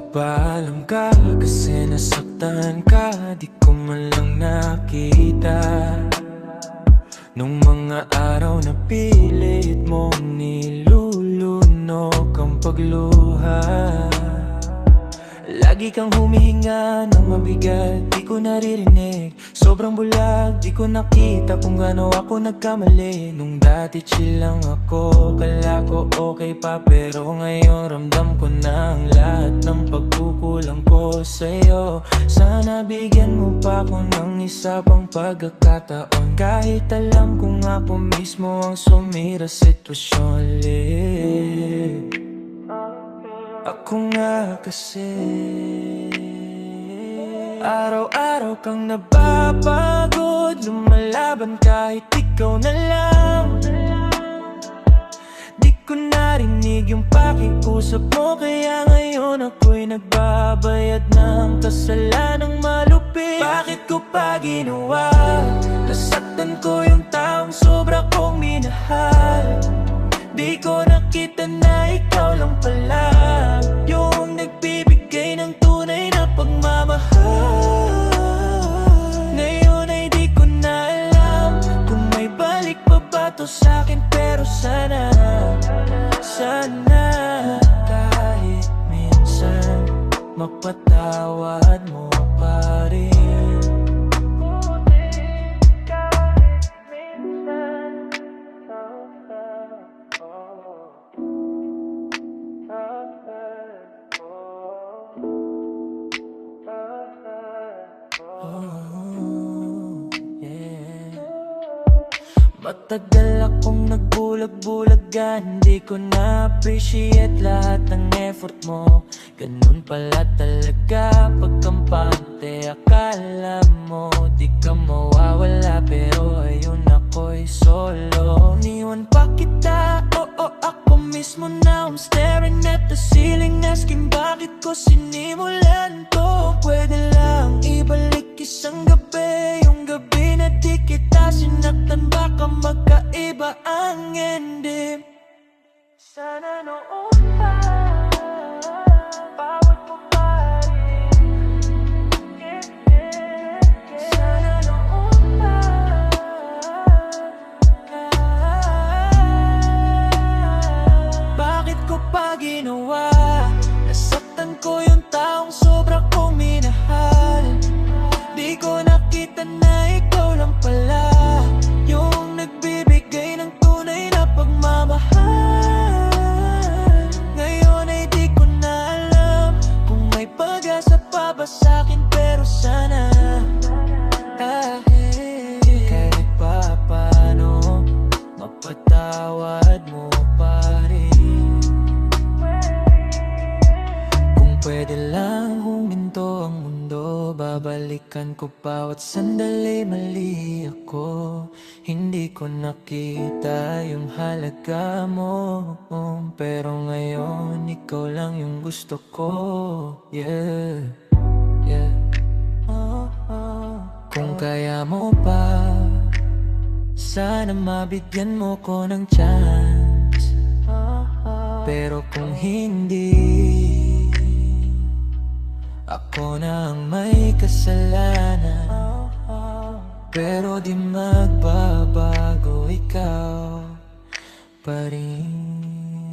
Nagpaalam ka kasi nasaktan ka, di ko man lang nakita. Nung mga araw na pilit mong nilulunok ang pagluha. Lagi kang humihinga ng mabigat, di ko naririnig. Sobrang bulag, di ko nakita kung gaano ako nagkamali. Nung dati chill lang ako, kala ko okay pa. Pero ngayon ramdam ko na ang lahat ng pagkukulang ko sa'yo. Sana bigyan mo pa ako ng isa pang pagkakataon. Kahit alam kong ako mismo ang sumira sitwasyon ulit. Ako nga kasi araw-araw kang napapagod, lumalaban kahit ikaw na lang. Di ko narinig yung pakiusap mo, kaya ngayon ako'y nagbabayad ng kasalanang malupit. Bakit ko pa ginawa? Nasaktan ko yung taong sobra kong minahal. Di ko nakita na ikaw lang pala yung nagbibigay ng tunay na pagmamahal. Ngayon ay di ko na alam kung may balik pa ba to sa'kin. Pero sana kahit minsan mapatawad mo pa rin. Matagal akong nagbulag-bulagan, di ko na-appreciate lahat ng effort mo. Ganun pala talaga pagkampante. Akala mo di ka mawawala, pero ayun ako'y solo. Niwan pa kita, oo ako mismo na. I'm staring at the ceiling, asking bakit ko sinimulan to. Pwede lang ibalik isang gabi, yung gabi na di kita sinaktan. Baka magkaiba ang ending. Sana noon pa bawat mo pa rin. Sana noon pa bakit ko pa ginawa? Nasaktan ko yung taong sobra kong minahal. Di ko nakita na ikaw lang pala yung nagbibigay ng tunay na pagmamahal. Ngayon ay di ko na alam kung may pag-asa pa ba sa'kin. Pero sana kahit pa paano mapatawad mo pa rin. Kung pwede lang huminto ang mundo, babalikan ko bawat sandali. Mali ako, hindi ko nakita yung halaga mo. Pero ngayon, ikaw lang yung gusto ko. Yeah, yeah. Kung kaya mo pa, sana mabigyan mo ko ng chance. Pero kung hindi, ako na ang may kasalanan. Pero di magbabago, ikaw pa rin.